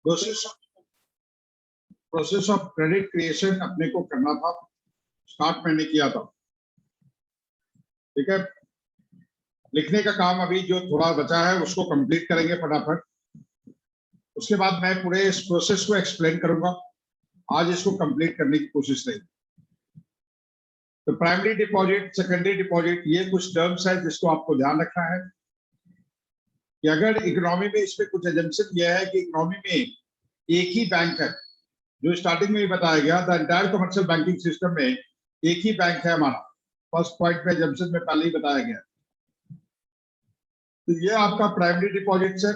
Process of credit creation अपने को करना था, स्टार्ट मैंने किया था। ठीक है, लिखने का काम अभी जो थोड़ा बचा है उसको कंप्लीट करेंगे फटाफट। उसके बाद मैं पूरे इस प्रोसेस को एक्सप्लेन करूंगा। आज इसको कंप्लीट करने की कोशिश करेंगे। तो प्राइमरी डिपॉजिट, सेकेंडरी डिपॉजिट, ये कुछ टर्म्स है जिसको आपको ध्यान रखना है कि अगर इकोनॉमी में इसमें कुछ एजम्पशन यह है कि इकोनॉमी में एक ही बैंक है, जो स्टार्टिंग में ही बताया गया, the entire commercial banking system में एक ही बैंक है हमारा। फर्स्ट पॉइंट में एजम्पशन में पहले ही बताया गया। तो ये आपका प्राइमरी डिपॉजिट है,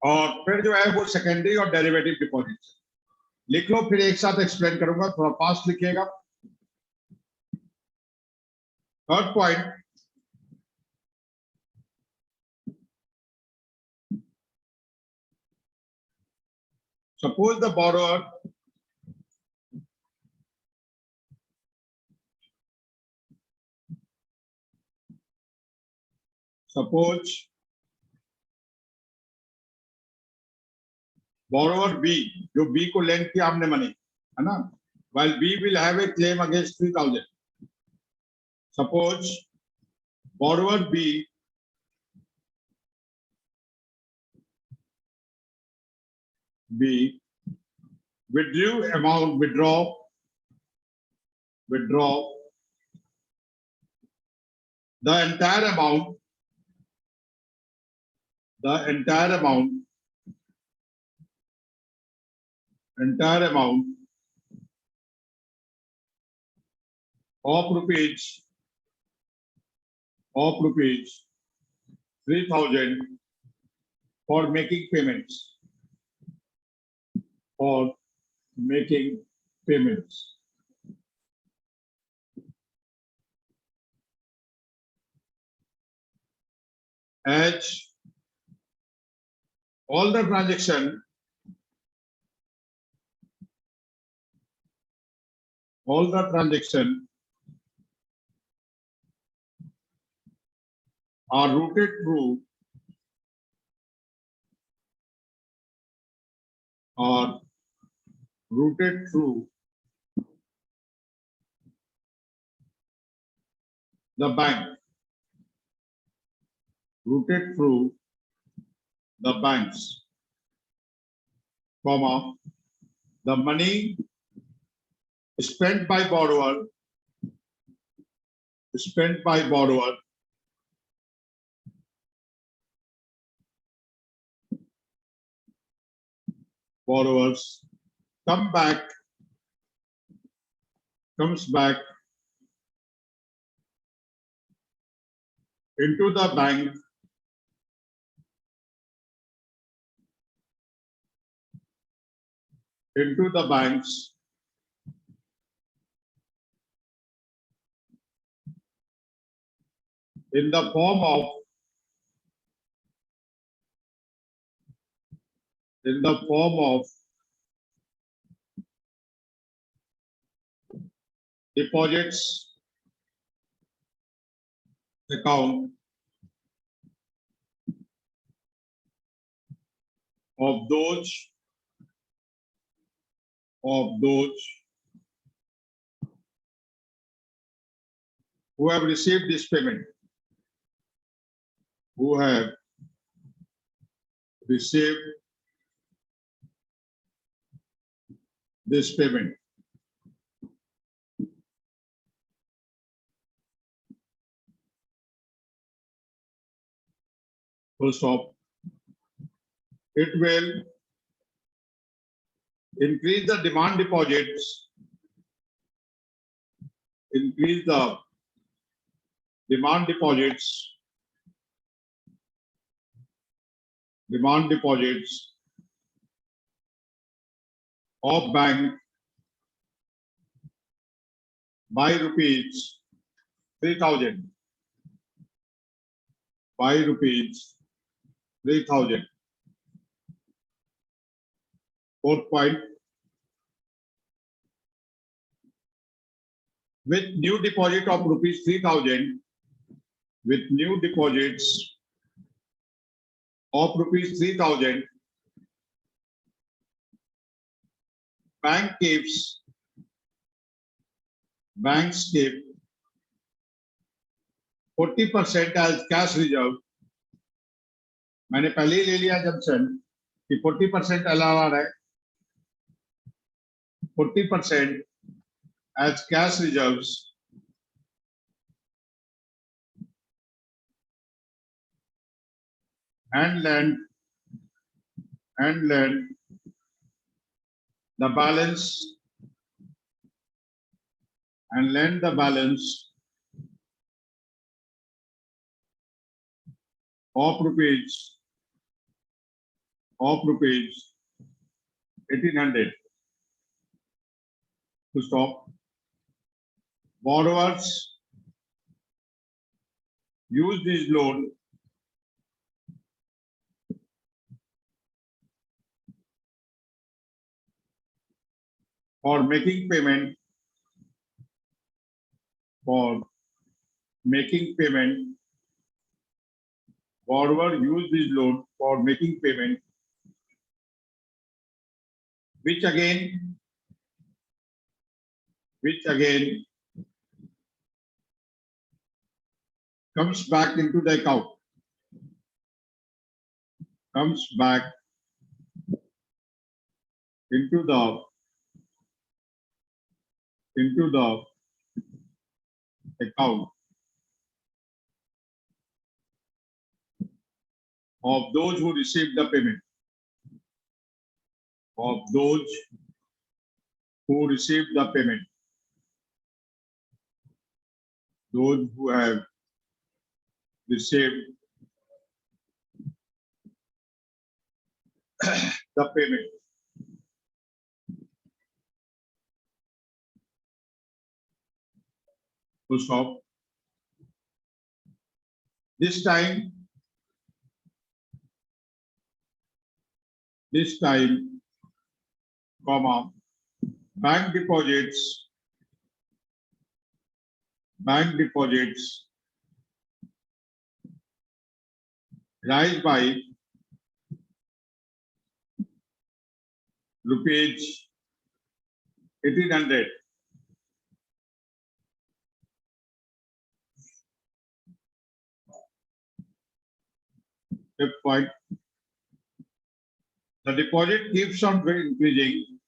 और फिर जो है वो सेकेंडरी और डेरिवेटिव डिपॉजिट। लिख लो, फिर एक साथ एक्सप्लेन करूंगा, थोड़ा फास्ट लिखिएगा। Third point, suppose the borrower B, जो B को लेंड किया हमने मनी, है ना, while B will have a claim against 3,000. Suppose borrower B withdraw the entire amount of rupees 3,000 for making payments. As all the transaction are routed through the bank, comma, the money spent by borrower borrowers comes back into the bank bank's in the form of deposits account of those who have received this payment, full stop. It will increase the demand deposits, of bank by rupees 3,000. Fourth point, with new deposit of rupees 3,000, banks keep 40% as cash reserve. मैंने पहले ही ले लिया junction कि 40% LRR है, 40% as cash reserves and lend the balance of rupees 1800 to stop. Borrowers use this loan for making payment. Borrower use this loan for making payment, which again comes back into the account. Comes back into the account of those who receive the payment. Of those who receive the payment. Those who have received the payment. To stop. This time, comma, bank deposits rise by rupees 1800. Fifth point, the deposit keeps on increasing.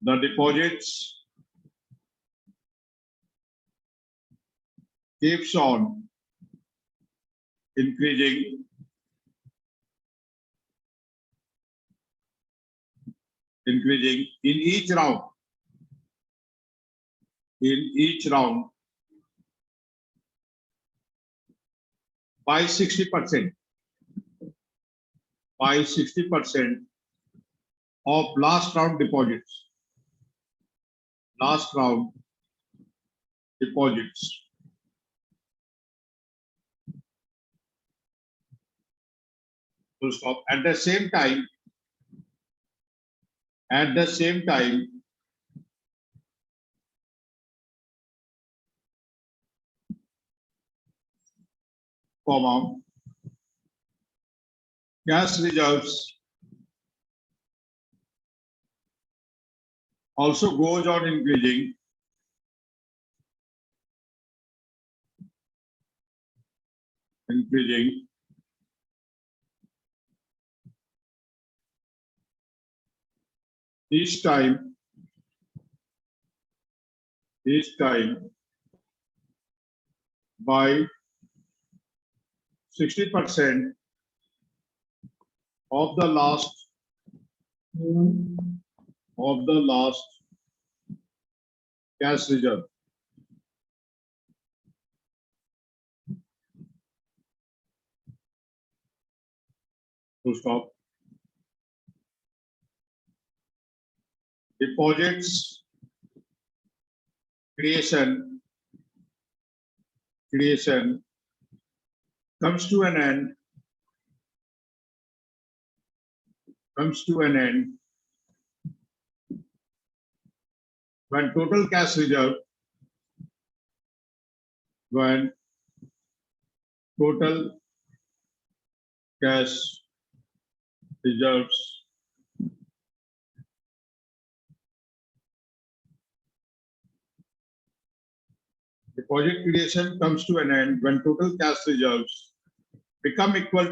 The deposits keeps on increasing in each round. By 60%. By 60% of last round deposits. To stop. At the same time, comma, cash reserves also goes on increasing. Each time by 60% of the last cash reserve. To stop. Deposits creation comes to an end when total cash reserve reserves deposit creation comes to an end when total cash reserves becomes equal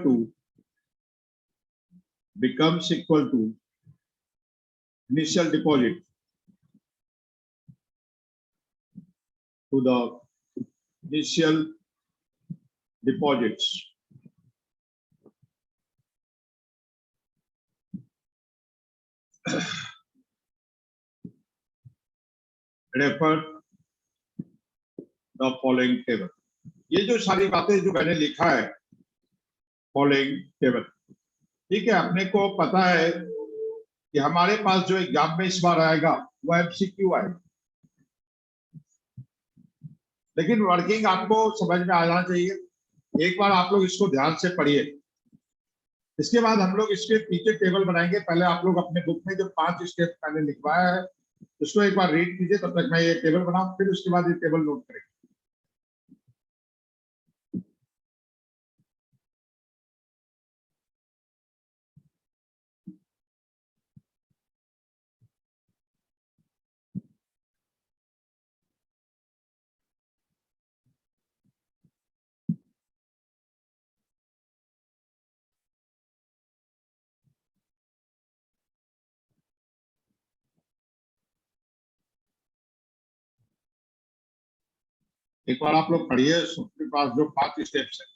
to initial deposit to the initial deposits. Refer the following table. ये जो सारी बातें जो मैंने लिखा है following table, ठीक है, अपने को पता है कि हमारे पास जो एग्जाम में इस बार आएगा वो एमसीक्यू आएगा, लेकिन वर्किंग आपको समझ में आ जाना चाहिए। एक बार आप लोग इसको ध्यान से पढ़िए, इसके बाद हम लोग इसके पीछे टेबल बनाएंगे। पहले आप लोग अपने बुक में जो 5 स्टेप मैंने लिखवाया है उसको एक बार रीड कीजिए, तब तक मैं ये टेबल बनाऊं, फिर उसके बाद ये टेबल नोट करेंगे। एक बार आप लोग पढ़िए, सबके पास जो 5 स्टेप्स है।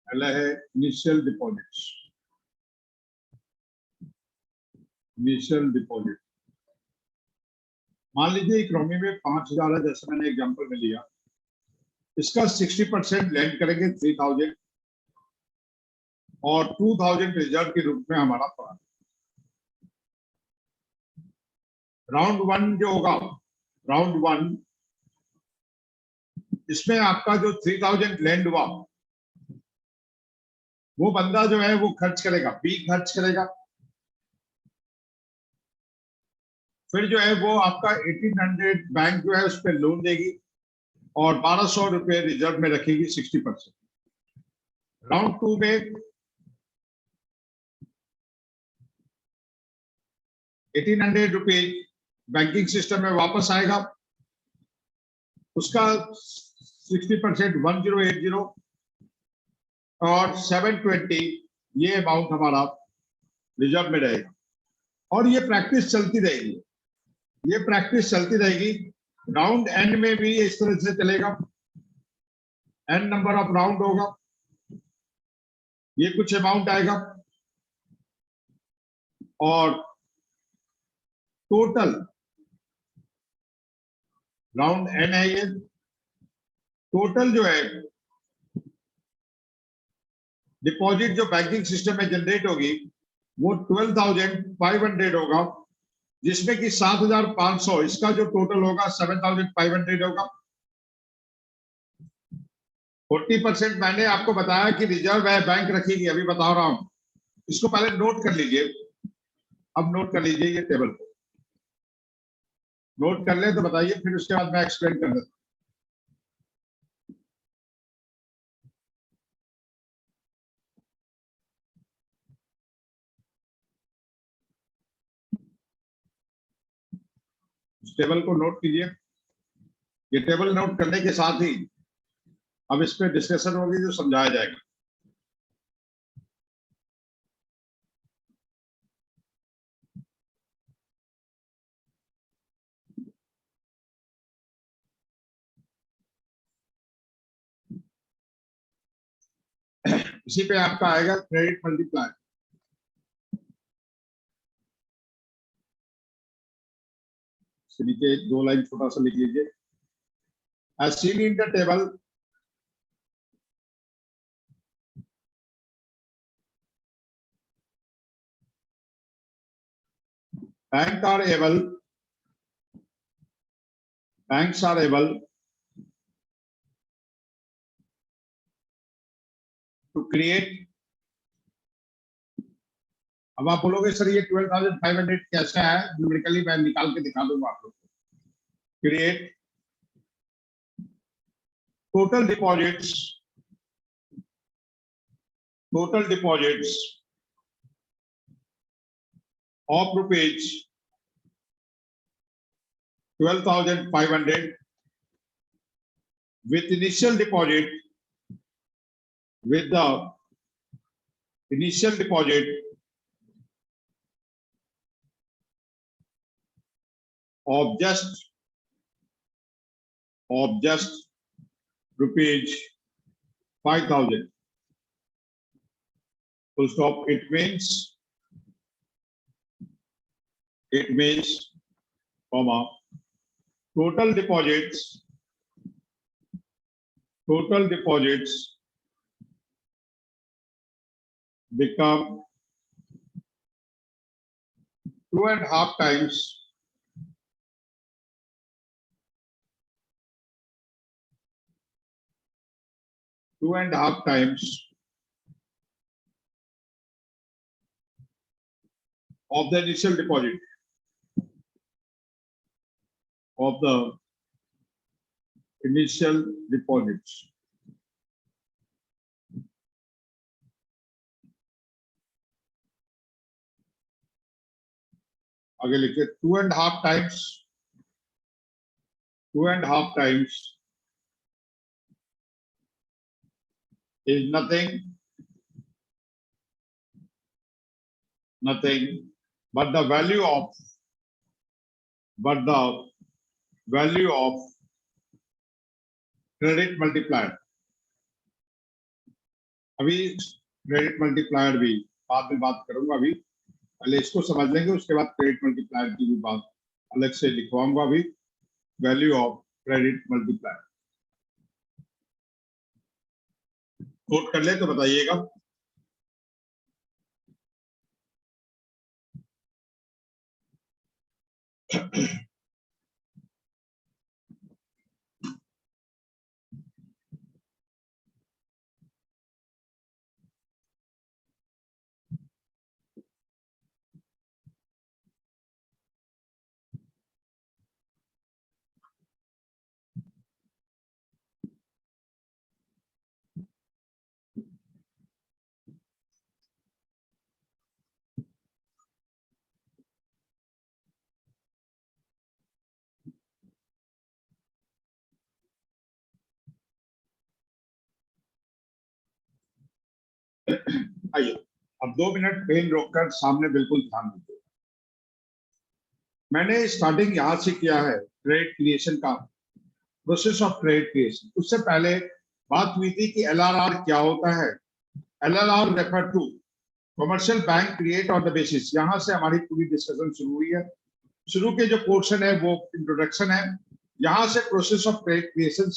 पहला है इनिशियल डिपॉजिट्स। इनिशियल डिपॉजिट, मान लीजिए इकोनॉमी में 5,000 है, जैसे मैंने एग्जांपल में लिया, इसका 60% लेंड करेंगे 3,000 और 2,000 रिजर्व के रूप में हमारा पड़ा। राउंड 1 जो होगा, राउंड 1 इसमें आपका जो 3,000 लेंड हुआ वो बंदा जो है वो खर्च करेगा, बी खर्च करेगा। फिर जो है वो आपका 1800 बैंक जो है उस पर लोन देगी और 1,200 रुपए रिजर्व में रखेगी 60%। राउंड 2 में 1800 रुपए बैंकिंग सिस्टम में वापस आएगा, उसका 60% 1080 और 720 ये अमाउंट हमारा रिजर्व में रहेगा। और ये प्रैक्टिस चलती रहेगी, ये प्रैक्टिस चलती रहेगी। राउंड एंड में भी इस तरह से चलेगा, एन नंबर ऑफ राउंड होगा, ये कुछ अमाउंट आएगा और टोटल राउंड एन है ये, टोटल जो है डिपॉजिट जो बैंकिंग सिस्टम में जनरेट होगी वो 12,500 होगा, जिसमें कि 7,500 इसका जो टोटल होगा 7,500 होगा। 40% मैंने आपको बताया कि रिजर्व है, बैंक रखेगी, अभी बता रहा हूं, इसको पहले नोट कर लीजिए। अब नोट कर लीजिए ये टेबल। नोट कर ले तो बताइए, फिर उसके बाद मैं एक्सप्लेन कर देता हूं। इस टेबल को नोट कीजिए। ये टेबल नोट करने के साथ ही अब इस पे डिस्कशन होगी, जो समझाया जाएगा। इसी पे आपका आएगा क्रेडिट मल्टीप्लायर। इसके नीचे 2 लाइन छोटा सा लिख लीजिए। As seen in the table, banks are able to create। अब आप बोलोगे सर ये 12,500 कैसे है, न्यूमेरिकली मैं निकाल के दिखा दूंगा आप लोग को। Create total deposits of rupees 12,500 with the initial deposit of just rupees 5,000. Full stop. It means comma total deposits become 2.5 times of the initial deposit deposits। आगे लिखिए 2.5 times is nothing but the value of credit multiplier. अभी credit multiplier भी बाद में बात करूंगा, अभी पहले इसको समझ लेंगे, उसके बाद क्रेडिट मल्टीप्लायर की भी बात अलग से लिखवाऊंगा। अभी value of credit multiplier note कर ले तो बताइएगा। आइए अब 2 मिनट पेन रोककर सामने बिल्कुल ध्यान दीजिए। मैंने स्टार्टिंग यहां से किया है क्रेडिट क्रिएशन का, प्रोसेस ऑफ क्रेडिट क्रिएशन। उससे पहले बात हुई थी कि एलआरआर क्या होता है। LRR refer to commercial bank create on the basis. यहां से हमारी पूरी डिस्कशन शुरू हुई है। शुरू के जो पोर्शन है वो इंट्रोडक्शन है, यहां से प्रोसेस ऑफ क्रेडिट क्रिएशन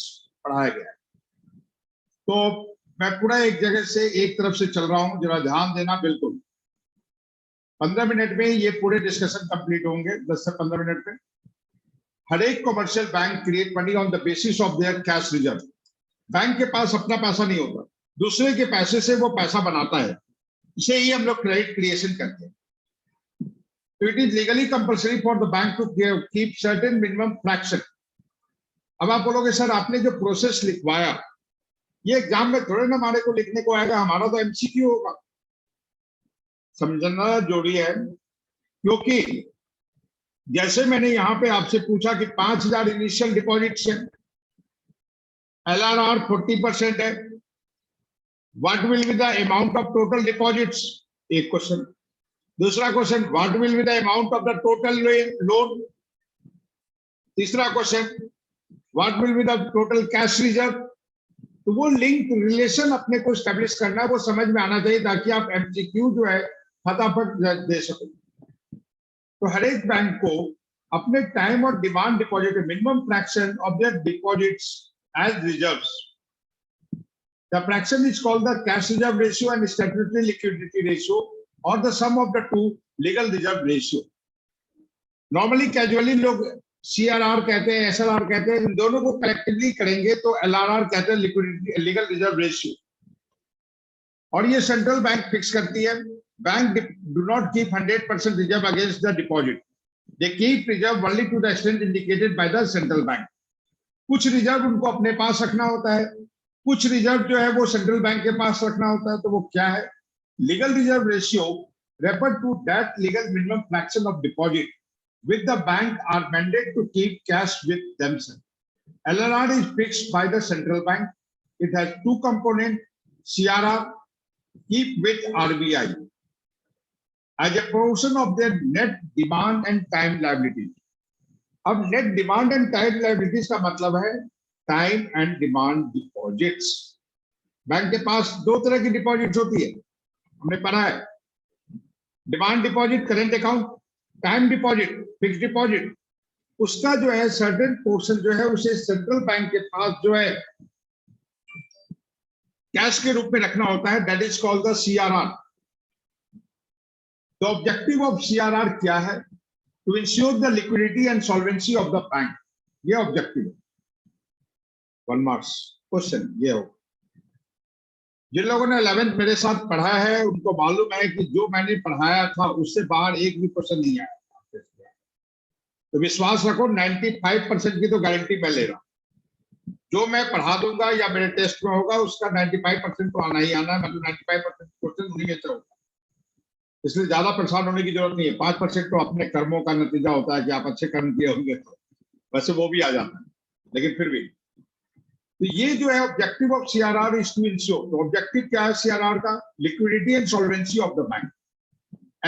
पढ़ाया गया है। तो मैं पूरा एक जगह से एक तरफ से चल रहा हूं, जरा ध्यान देना बिल्कुल। 15 मिनट में ये पूरे डिस्कशन कंप्लीट होंगे, 10 से 15 मिनट में। हर एक commercial bank create money on the basis of their cash reserve. Bank के पास अपना पैसा नहीं होता, दूसरे के पैसे से वो पैसा बनाता है, इसे ही हम लोग क्रेडिट क्रिएशन करते हैं। So it is legally compulsory for the bank to keep certain minimum fraction. अब आप बोलोगे सर आपने जो प्रोसेस लिखवाया ये एग्जाम में थोड़े ना हमारे को लिखने को आएगा, हमारा तो एमसीक्यू होगा। समझना जरूरी है, क्योंकि जैसे मैंने यहाँ पे आपसे पूछा कि 5,000 इनिशियल डिपॉजिट्स है, LRR 40% है, what will be the amount of total deposits, एक क्वेश्चन। दूसरा question, what will be the amount of the total loan. तीसरा question, what will be the total cash reserve. तो वो लिंक रिलेशन अपने को establish करना, वो समझ में आना चाहिए ताकि आप एमसीक्यू जो है फटाफट दे सको। तो हर एक बैंक को अपने टाइम और demand deposit minimum fraction of their deposits as reserves. The fraction is called the cash reserve ratio and statutory liquidity ratio और the sum of the two legal reserve ratio. Normally casually लोग CRR कहते हैं, SLR कहते हैं, इन दोनों को collectively करेंगे तो LRR कहते हैं, लिक्विडिटी लीगल रिजर्व रेशियो। और ये सेंट्रल बैंक फिक्स करती है। Bank do not keep 100% reserve against the deposit, they keep reserve only to the extent indicated by the central bank. कुछ रिजर्व उनको अपने पास रखना होता है, कुछ रिजर्व जो है वो सेंट्रल बैंक के पास रखना होता है। तो वो क्या है? Legal reserve ratio refer to that legal minimum fraction of deposit with the bank are mandated to keep cash with themselves. LRR is fixed by the central bank. It has two components, CRR, keep with RBI, as a portion of their net demand and time liabilities. अब net demand and time liabilities का मतलब है time and demand deposits. Bank के पास दो तरह की deposits होती है, हमने पढ़ा है। Demand deposit current account, time deposit fix deposit. उसका जो है सर्टेन पोर्शन जो है उसे सेंट्रल बैंक के पास जो है कैश के रूप में रखना होता है, that is called the CRR। The objective of CRR क्या है? To ensure the liquidity and solvency of the bank. ये ऑब्जेक्टिव है। 1 मार्क्स क्वेश्चन ये हो। जिन लोगों ने 11th मेरे साथ पढ़ा है उनको मालूम है कि जो मैंने पढ़ाया था उससे बाहर एक भी क्वेश्चन नहीं आया। तो विश्वास रखो 95% की तो गारंटी मैं ले रहा हूं। जो मैं पढ़ा दूंगा या मेरे टेस्ट में होगा उसका 95% तो आना ही आना है। मतलब 95% क्वेश्चन उन्हीं में से होगा, इसलिए ज्यादा परेशान होने की जरूरत नहीं है। 5% तो अपने कर्मों का नतीजा होता है कि आप अच्छे कर्म किए होंगे तो वैसे वो भी आ जाता है, लेकिन फिर भी। तो ये जो है objective of CRR is to ensure. तो ऑब्जेक्टिव क्या है CRR का? Liquidity and solvency of the bank.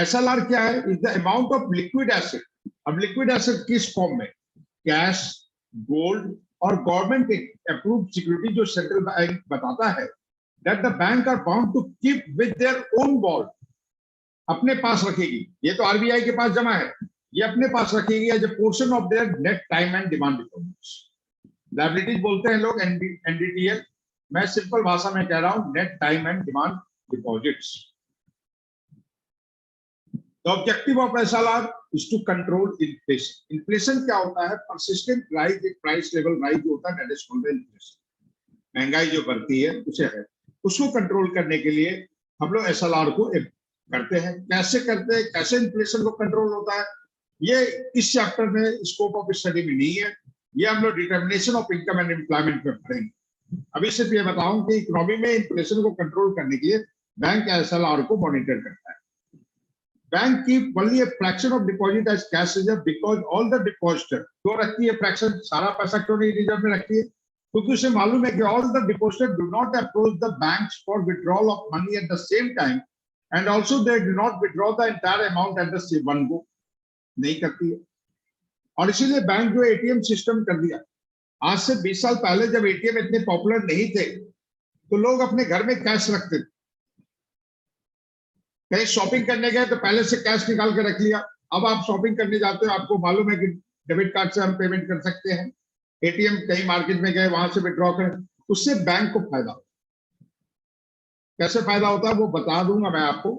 SLR क्या है? Is the amount of liquid asset. अब लिक्विड एसेट किस फॉर्म में? कैश, गोल्ड और गवर्नमेंट अप्रूव्ड सिक्योरिटी जो सेंट्रल बैंक बताता है that the bank are bound to keep with their own bond, अपने पास रखेगी। ये तो RBI के पास जमा है, ये अपने पास रखेगी as a portion of their net time and demand deposits. Liabilities बोलते हैं लोग NDTL, मैं सिंपल भाषा में कह रहा हूं net time and demand deposits. The objective of SLR is to control inflation. Inflation क्या होता है? Persistent rise in price level rise जो होता है that is called inflation. महंगाई जो बढ़ती है उसे है, उसको कंट्रोल करने के लिए हम लोग SLR को करते हैं। कैसे करते हैं, कैसे इन्फ्लेशन को कंट्रोल होता है, ये इस चैप्टर में स्कोप ऑफ स्टडी में नहीं है। ये हम लोग determination of income and employment में पढ़ेंगे। अभी सिर्फ ये बताऊं कि इकोनॉमी में इन्फ्लेशन को कंट्रोल करने के लिए बैंक SLR को मॉनिटर करता है। Bank keep only a fraction of deposit as cash reserve because all the depositor. क्यों रखती है फ्रैक्शन? सारा पैसा क्यों नहीं रिजर्व में रखती है? क्योंकि उसे मालूम है कि all the depositor do not approach the banks for withdrawal of money at the same time and also they do not withdraw the entire amount at the same one go. नहीं करती है। और इसीलिए बैंक जो ATM system कर दिया। आज से 20 साल पहले जब ATM इतने पॉपुलर नहीं थे तो लोग अपने घर में कैश रखते थे। कहीं शॉपिंग करने गए तो पहले से कैश निकाल के रख लिया। अब आप शॉपिंग करने जाते हो, आपको मालूम है कि डेबिट कार्ड से हम पेमेंट कर सकते हैं। ATM कहीं मार्केट में गए वहां से विड्रॉ करें, उससे बैंक को फायदा होता है। कैसे फायदा होता है वो बता दूंगा मैं आपको।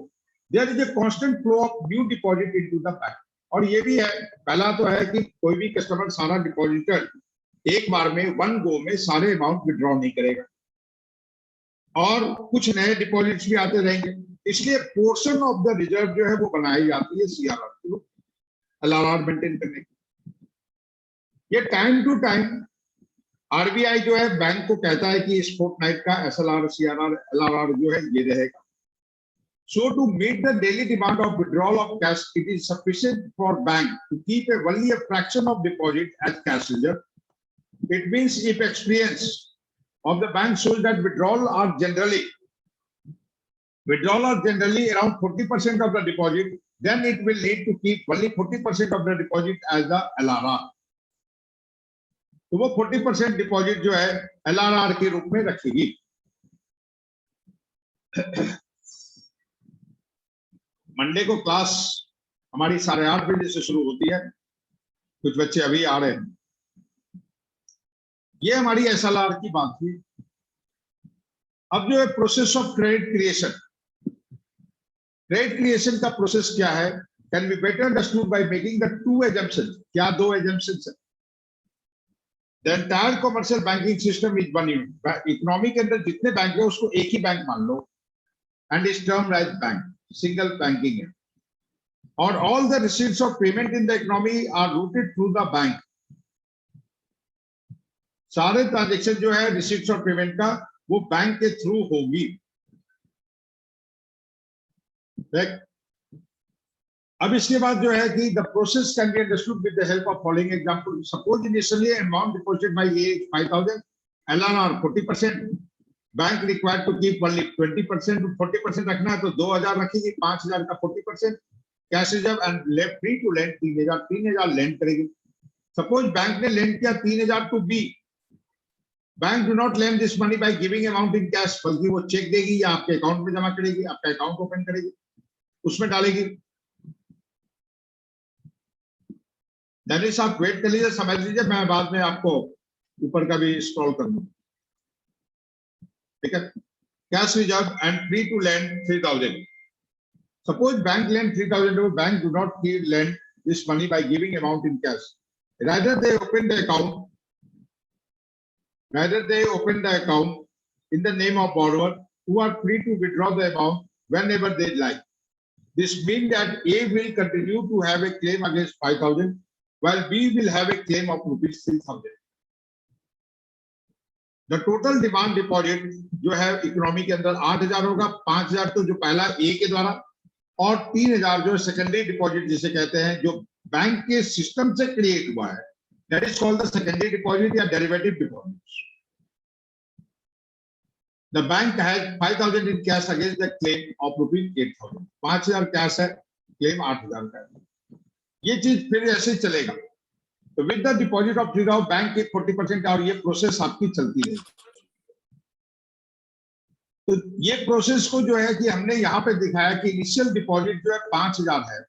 There is a constant flow of new deposit into the bank. और ये भी है, पहला तो है कि कोई भी कस्टमर, सारा डिपॉजिटर एक बार में वन गो में सारे अमाउंट विड्रॉ नहीं करेगा और कुछ नए डिपॉजिट्स भी आते रहेंगे। इसलिए पोर्शन ऑफ द रिजर्व जो है वो बनाई जाती है CRR। LRR मेंटेन करने की। ये टाइम टू टाइम आरबीआई जो है बैंक को कहता है कि इस फोर्टनाइट का SLR, CRR, LRR जो है ये रहेगा। So to meet the daily demand of withdrawal of cash, it is sufficient for bank to keep only a fraction of deposit as cash reserve. It means if experience of the bank shows that withdrawal are generally around 40% of the deposit, then it will need to keep only 40% of the deposit as the LRR. तो वो 40% deposit जो है LRR के रूप में रखेगी। Monday को class हमारी 8:30 बजे से शुरू होती है, कुछ बच्चे अभी आ रहे हैं। ये हमारी SLR की बात थी। अब जो है process of credit creation, credit creation का प्रोसेस क्या है, can be better understood by making the two assumptions. क्या दो एजम्पशंस है? The entire commercial banking system is one unit. Economy के अंदर जितने बैंक है उसको एक ही बैंक मान लो, and is termed as bank, single banking है। और all the receipts of payment in the economy are routed through the bank. सारे ट्रांजेक्शन जो है रिसीट्स ऑफ पेमेंट का वो बैंक के थ्रू होगी। अब इसके बाद जो है कि the process can be understood with the help of following example. Suppose initially amount deposited by a 5000, LRR 40%, bank required to keep only 20%, 40% रखना है तो 2000 रखेगी, 5000 का 40% cash reserve and left free to lend 3000 lend करेगी। Suppose bank ने lend किया 3000 to B, bank do not lend this money by giving amount in cash, बल्कि वो चेक देगी या आपके अकाउंट में जमा करेगी, आपका अकाउंट ओपन करेगी, उसमें डालेगी। दैनिश आप वेट कर लीजिए, समझ लीजिए, मैं बाद में आपको ऊपर का भी स्क्रॉल कर दूं। ठीक है, cash reserve and free to lend 3000। Suppose bank lend 3000, bank do not lend this money by giving amount in cash, rather they open the account in the name of borrower who are free to withdraw the amount whenever they like. This means that A will continue to have a claim against 5000 while B will have a claim of rupees 3000. The total demand deposit जो है economy के अंदर 8000 होगा। 5000 तो जो पहला ए के द्वारा और 3000 जो सेकेंडरी डिपॉजिट जिसे कहते हैं जो बैंक के सिस्टम से क्रिएट हुआ है, that is called the secondary deposit या derivative deposit. The bank has 5000 in cash against the claim of rupees 8000। 5000 cash है, क्लेम 8000 का है। ये चीज फिर ऐसे ही चलेगा। तो with the deposit of 3000 bank के 40% और ये प्रोसेस आपकी चलती रहेगी। तो ये प्रोसेस को जो है कि हमने यहाँ पे दिखाया कि इनिशियल डिपॉजिट जो है 5000 है,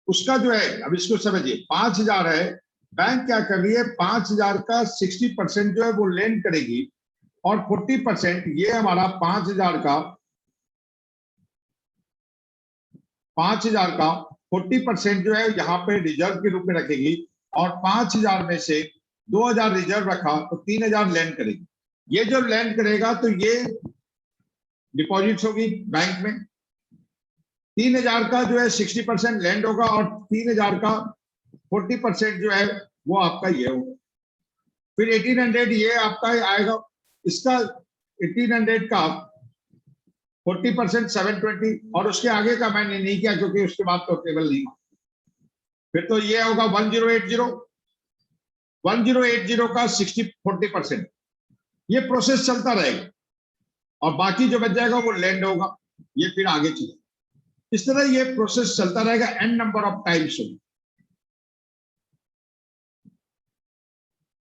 उसका जो है, अब इसको समझिए, 5000 है, बैंक क्या कर रही है, 5000 का 60% जो है वो लेंड करेगी और 40% ये हमारा 5000 का 40% जो है यहाँ पे रिजर्व के रूप में रखेगी और 5000 में से 2000 रिजर्व रखा तो 3000 लेंड करेगी। ये जो लेंड करेगा तो ये डिपॉजिट्स होगी बैंक में। 3000 का जो है 60% लेंड होगा और 3000 का 40% जो है वो आपका ये होगा। फिर 1800 ये आपका आएगा, इसका 1800 का 40% 720 और उसके आगे का मैंने नहीं किया क्योंकि उसके बाद तो टेबल नहीं। फिर तो ये होगा 1080 का 40%। ये प्रोसेस चलता रहेगा और बाकी जो बच जाएगा वो लैंड होगा, ये फिर आगे चलेगा। इस तरह ये प्रोसेस चलता रहेगा एन नंबर ऑफ टाइम्स।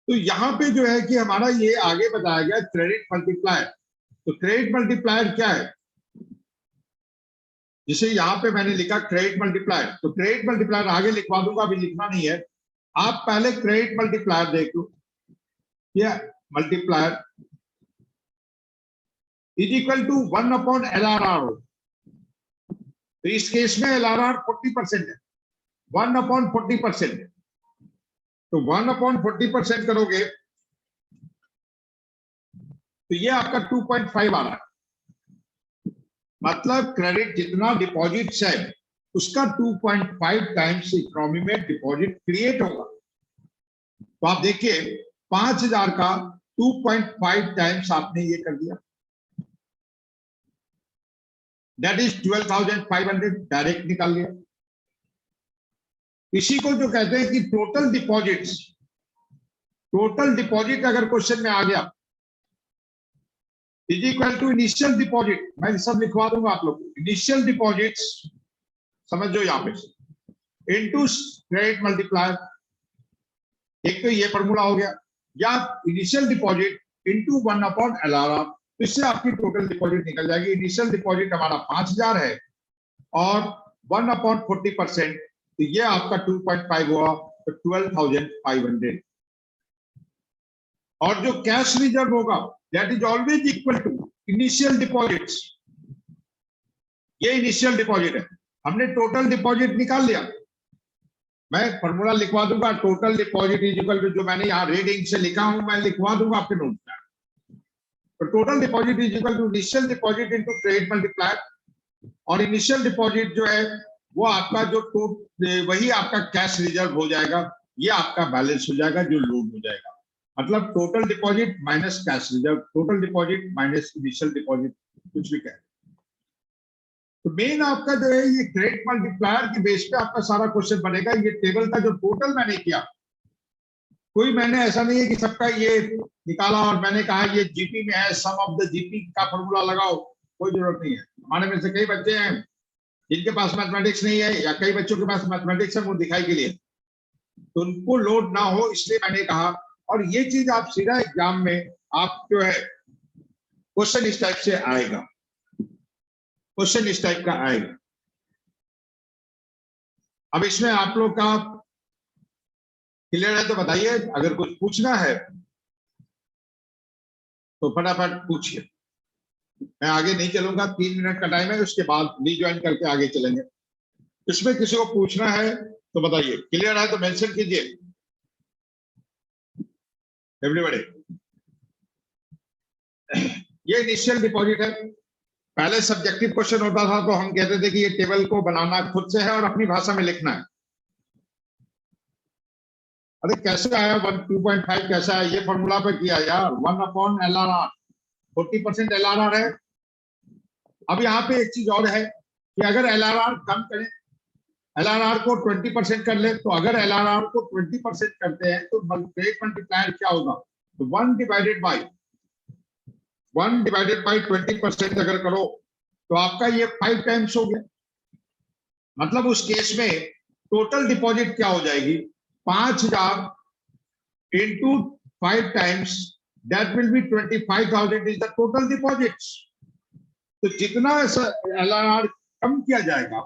तो यहां पे जो है कि हमारा ये आगे बताया गया क्रेडिट मल्टीप्लायर। तो क्रेडिट मल्टीप्लायर क्या है, जिसे यहां पे मैंने लिखा क्रेडिट मल्टीप्लायर। तो क्रेडिट मल्टीप्लायर आगे लिखवा दूंगा, अभी लिखना नहीं है। आप पहले क्रेडिट मल्टीप्लायर देख लो। Multiplier is equal to 1/LRR। तो इस केस में LRR 40% है, 1/40%। तो 1/40% करोगे तो ये आपका 2.5 आ रहा है। मतलब क्रेडिट जितना डिपॉजिट्स है उसका 2.5 टाइम्स इकोनॉमी में डिपॉजिट क्रिएट होगा। तो आप देखिए 5,000 का 2.5 टाइम्स आपने ये कर दिया, दैट इज 12,500 डायरेक्ट निकाल लिया। इसी को जो कहते हैं कि टोटल डिपॉजिट्स, टोटल डिपॉजिट अगर क्वेश्चन में आ गया is equal to initial deposit, मैं सब लिखवा दूंगा आप लोग, इनिशियल डिपॉजिट्स समझो यहाँ पे इनटू क्रेडिट मल्टीप्लायर, एक तो ये फॉर्मूला हो गया, या इनिशियल डिपॉजिट इनटू 1/LRR, इससे आपकी टोटल डिपॉजिट निकल जाएगी। इनिशियल डिपॉजिट हमारा 5,000 है और 1/40%, तो ये आपका 2.5 हुआ, तो 12,500। और जो कैश रिजर्व होगा that is always equal to initial deposits, ये इनिशियल डिपॉजिट है, हमने टोटल डिपॉजिट निकाल लिया, मैं फॉर्मूला लिखवा दूंगा, total deposit is equal to, जो मैंने यहाँ रेड इंक से लिखा हूं मैं लिखवा दूंगा आपके नोट में, तो total deposit is equal to initial deposit into credit multiplier, और इनिशियल डिपॉजिट जो है वो आपका जो वही आपका कैश रिजर्व हो जाएगा, ये आपका बैलेंस हो जाएगा जो लोड हो जाएगा, मतलब total deposit minus cash reserve, total deposit minus initial deposit, कुछ भी कहें। तो मेन आपका जो है ये क्रेडिट मल्टीप्लायर की बेस पे आपका सारा क्वेश्चन बनेगा। ये टेबल का जो टोटल मैंने किया, कोई मैंने ऐसा नहीं है कि सबका ये निकाला और मैंने कहा ये जीपी में है, सम ऑफ द जीपी का फॉर्मूला लगाओ, कोई जरूरत नहीं है। हमारे में से कई बच्चे हैं जिनके पास मैथमेटिक्स नहीं है, या कई बच्चों के पास मैथमेटिक्स है वो दिखाई के लिए, तो उनको लोड ना हो इसलिए मैंने कहा। और ये चीज आप सीधा एग्जाम में आप जो है क्वेश्चन इस टाइप से आएगा, क्वेश्चन इस टाइप का आएगा। अब इसमें आप लोग का क्लियर है तो बताइए, अगर कुछ पूछना है तो फटाफट पूछिए, मैं आगे नहीं चलूंगा, 3 मिनट का टाइम है, उसके बाद रीज्वाइन करके आगे चलेंगे। इसमें किसी को पूछना है तो बताइए, क्लियर है तो मेंशन कीजिए एवरीबॉडी। ये इनिशियल डिपॉजिट है। पहले सब्जेक्टिव क्वेश्चन होता था तो हम कहते थे कि ये टेबल को बनाना खुद से है और अपनी भाषा में लिखना है। अरे कैसे आया 2.5 कैसा है, ये फॉर्मूला पे किया यार, 1/LRR, 40% LRR है। अब यहाँ पे एक चीज और है कि अगर LRR कम करें, LRR को 20% कर ले, तो अगर LRR को 20% करते हैं तो क्रेडिट मल्टीप्लायर क्या होगा, तो 1 डिवाइडेड बाई 20% अगर करो तो आपका ये 5 टाइम्स हो गया। मतलब उस केस में टोटल डिपॉजिट क्या हो जाएगी, 5,000 into 5 times, that will be 25,000 is the total deposits। तो जितना LRR कम किया जाएगा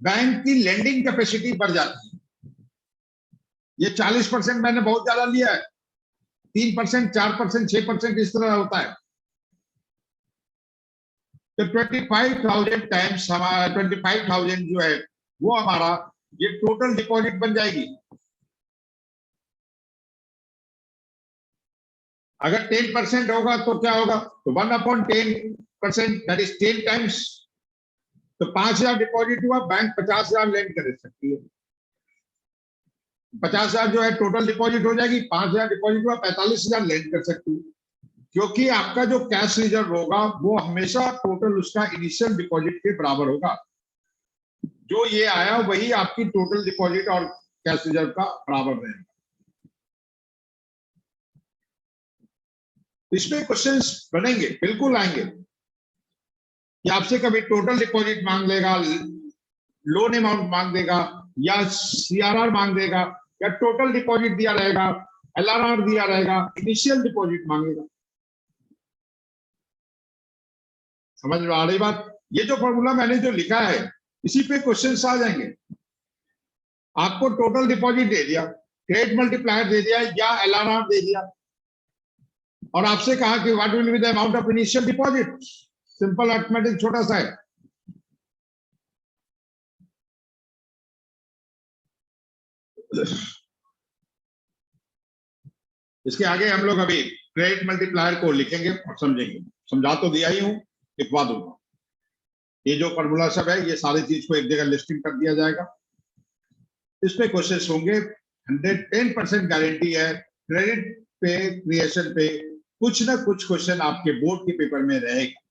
बैंक की लेंडिंग कैपेसिटी बढ़ जाती है। ये 40% मैंने बहुत ज्यादा लिया है, 3%, 4%, 6% इस तरह होता है। तो 25,000 टाइम्स हमारा 25,000 जो है वो हमारा ये टोटल डिपॉजिट बन जाएगी। अगर 10% होगा तो क्या होगा, तो 1/10%, दैट इज 10 टाइम्स। तो 5,000 डिपॉजिट हुआ, बैंक 50,000 लेंड कर सकती है। 50,000 जो है टोटल डिपॉजिट हो जाएगी, 5,000 डिपॉजिट हुआ, 45,000 लेंड कर सकती है, क्योंकि आपका जो कैश रिजर्व होगा वो हमेशा टोटल उसका इनिशियल डिपॉजिट के बराबर होगा। जो ये आया वही आपकी टोटल डिपॉजिट और कैश रिजर्व का बराबर रहेगा। इसमें क्वेश्चंस बनेंगे, बिल्कुल आएंगे कि आपसे कभी टोटल डिपॉजिट मांग लेगा, लोन अमाउंट मांग देगा, या सीआरआर मांग देगा, या टोटल डिपॉजिट दिया रहेगा, एलआरआर दिया रहेगा, इनिशियल डिपॉजिट मांगेगा। समझ में आ रही बात? ये जो फॉर्मूला मैंने जो लिखा है इसी पे क्वेश्चंस आ जाएंगे। आपको टोटल डिपॉजिट दे दिया, क्रेडिट मल्टीप्लायर दे दिया, या एलआरआर दे दिया, और आपसे कहा कि what will be the amount of initial deposit. Simple arithmetic छोटा सा है। इसके आगे हम लोग अभी क्रेडिट मल्टीप्लायर को लिखेंगे और समझेंगे। समझा तो दिया ही हूं, लिखवा दूंगा। ये जो फॉर्मूला सब है ये सारी चीज को एक जगह लिस्टिंग कर दिया जाएगा। इसमें क्वेश्चन होंगे, 110% गारंटी है क्रेडिट पे क्रिएशन पे कुछ ना कुछ क्वेश्चन आपके बोर्ड के पेपर में रहेगा।